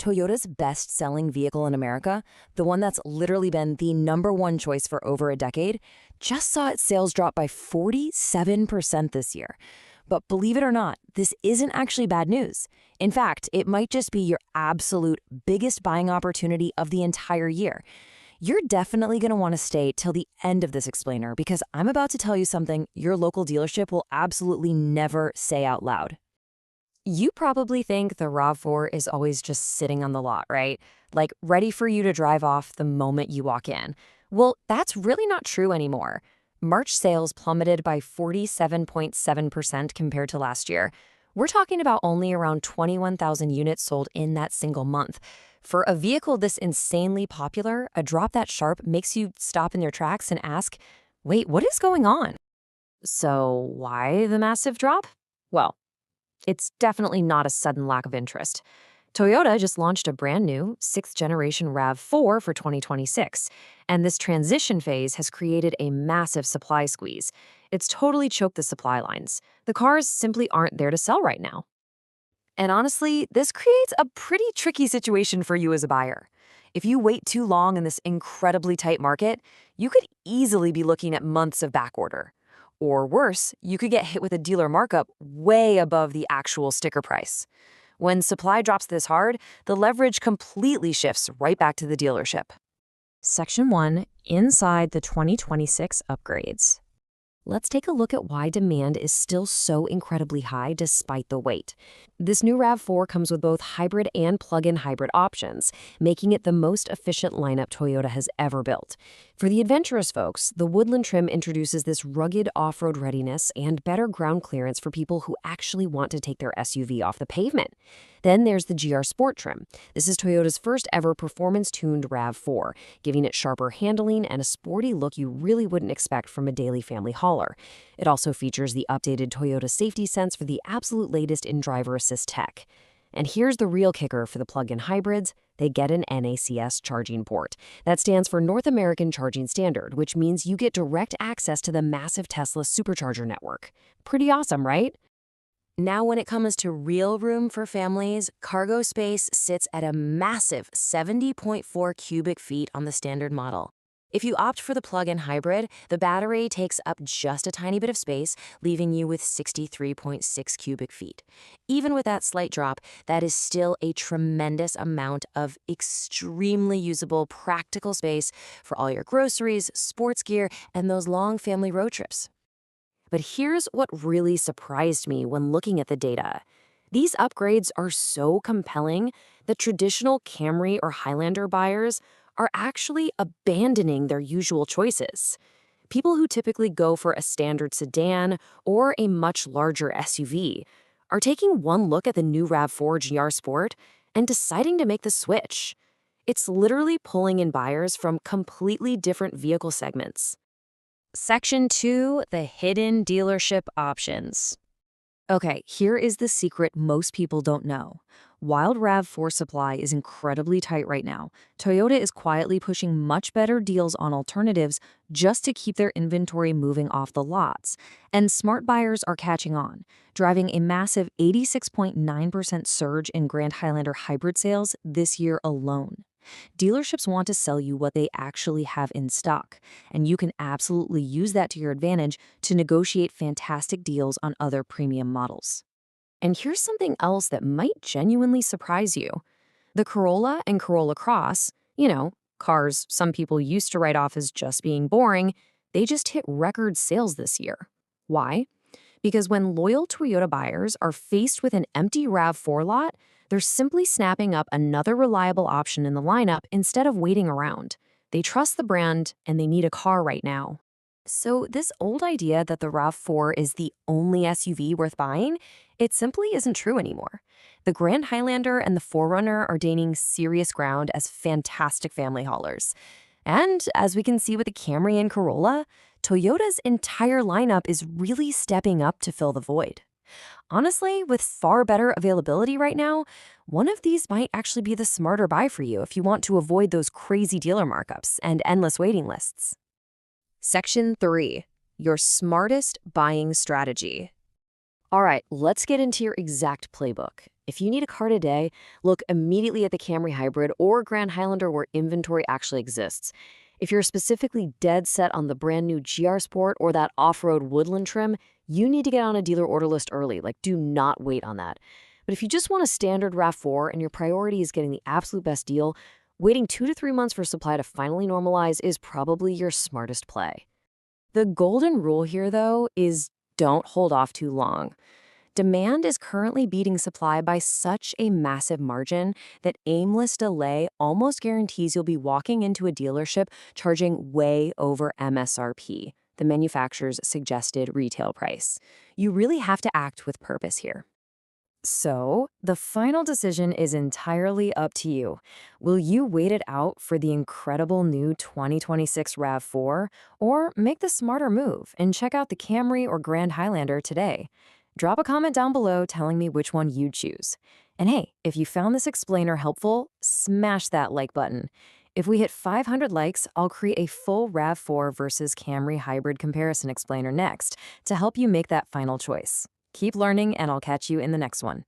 Toyota's best-selling vehicle in America, the one that's literally been the #1 choice for over a decade, just saw its sales drop by 47% this year. But believe it or not, this isn't actually bad news. In fact, it might just be your absolute biggest buying opportunity of the entire year. You're definitely going to want to stay till the end of this explainer because I'm about to tell you something your local dealership will absolutely never say out loud. You probably think the RAV4 is always just sitting on the lot, right? Like ready for you to drive off the moment you walk in. Well, that's really not true anymore. March sales plummeted by 47.7% compared to last year. We're talking about only around 21,000 units sold in that single month. For a vehicle this insanely popular, a drop that sharp makes you stop in your tracks and ask, wait, what is going on? So why the massive drop? Well, it's definitely not a sudden lack of interest. Toyota just launched a brand new 6th-generation RAV4 for 2026, and this transition phase has created a massive supply squeeze. It's totally choked the supply lines. The cars simply aren't there to sell right now. And honestly, this creates a pretty tricky situation for you as a buyer. If you wait too long in this incredibly tight market, you could easily be looking at months of backorder. Or worse, you could get hit with a dealer markup way above the actual sticker price. When supply drops this hard, the leverage completely shifts right back to the dealership. Section 1. Inside the 2026 upgrades. Let's take a look at why demand is still so incredibly high despite the wait. This new RAV4 comes with both hybrid and plug-in hybrid options, making it the most efficient lineup Toyota has ever built. For the adventurous folks, the Woodland trim introduces this rugged off-road readiness and better ground clearance for people who actually want to take their SUV off the pavement. Then there's the GR Sport trim. This is Toyota's first ever performance-tuned RAV4, giving it sharper handling and a sporty look you really wouldn't expect from a daily family hauler. It also features the updated Toyota Safety Sense for the absolute latest in driver assist tech. And here's the real kicker for the plug-in hybrids. They get an NACS charging port. That stands for North American Charging Standard, which means you get direct access to the massive Tesla supercharger network. Pretty awesome, right? Now, when it comes to real room for families, cargo space sits at a massive 70.4 cubic feet on the standard model. If you opt for the plug-in hybrid, the battery takes up just a tiny bit of space, leaving you with 63.6 cubic feet. Even with that slight drop, that is still a tremendous amount of extremely usable, practical space for all your groceries, sports gear, and those long family road trips. But here's what really surprised me when looking at the data. These upgrades are so compelling that traditional Camry or Highlander buyers are actually abandoning their usual choices. People who typically go for a standard sedan or a much larger SUV are taking one look at the new RAV4 GR Sport and deciding to make the switch. It's literally pulling in buyers from completely different vehicle segments. Section 2. The hidden dealership options. Okay, here is the secret most people don't know. While RAV4 supply is incredibly tight right now, Toyota is quietly pushing much better deals on alternatives just to keep their inventory moving off the lots. And smart buyers are catching on, driving a massive 86.9% surge in Grand Highlander hybrid sales this year alone. Dealerships want to sell you what they actually have in stock, and you can absolutely use that to your advantage to negotiate fantastic deals on other premium models. And here's something else that might genuinely surprise you. The Corolla and Corolla Cross, cars some people used to write off as just being boring, they just hit record sales this year. Why? Because when loyal Toyota buyers are faced with an empty RAV4 lot, they're simply snapping up another reliable option in the lineup instead of waiting around. They trust the brand, and they need a car right now. So this old idea that the RAV4 is the only SUV worth buying, it simply isn't true anymore. The Grand Highlander and the 4Runner are gaining serious ground as fantastic family haulers. And as we can see with the Camry and Corolla, Toyota's entire lineup is really stepping up to fill the void. Honestly, with far better availability right now, one of these might actually be the smarter buy for you if you want to avoid those crazy dealer markups and endless waiting lists. Section 3. Your smartest buying strategy. All right, let's get into your exact playbook. If you need a car today, look immediately at the Camry Hybrid or Grand Highlander where inventory actually exists. If you're specifically dead set on the brand new GR Sport or that off-road Woodland trim, you need to get on a dealer order list early. Do not wait on that. But if you just want a standard RAV4 and your priority is getting the absolute best deal, waiting 2 to 3 months for supply to finally normalize is probably your smartest play. The golden rule here, though, is don't hold off too long. Demand is currently beating supply by such a massive margin that aimless delay almost guarantees you'll be walking into a dealership charging way over MSRP, the manufacturer's suggested retail price. You really have to act with purpose here. So, the final decision is entirely up to you. Will you wait it out for the incredible new 2026 RAV4 or make the smarter move and check out the Camry or Grand Highlander today? Drop a comment down below telling me which one you'd choose. And hey, if you found this explainer helpful, smash that like button. If we hit 500 likes, I'll create a full RAV4 versus Camry Hybrid comparison explainer next to help you make that final choice. Keep learning, and I'll catch you in the next one.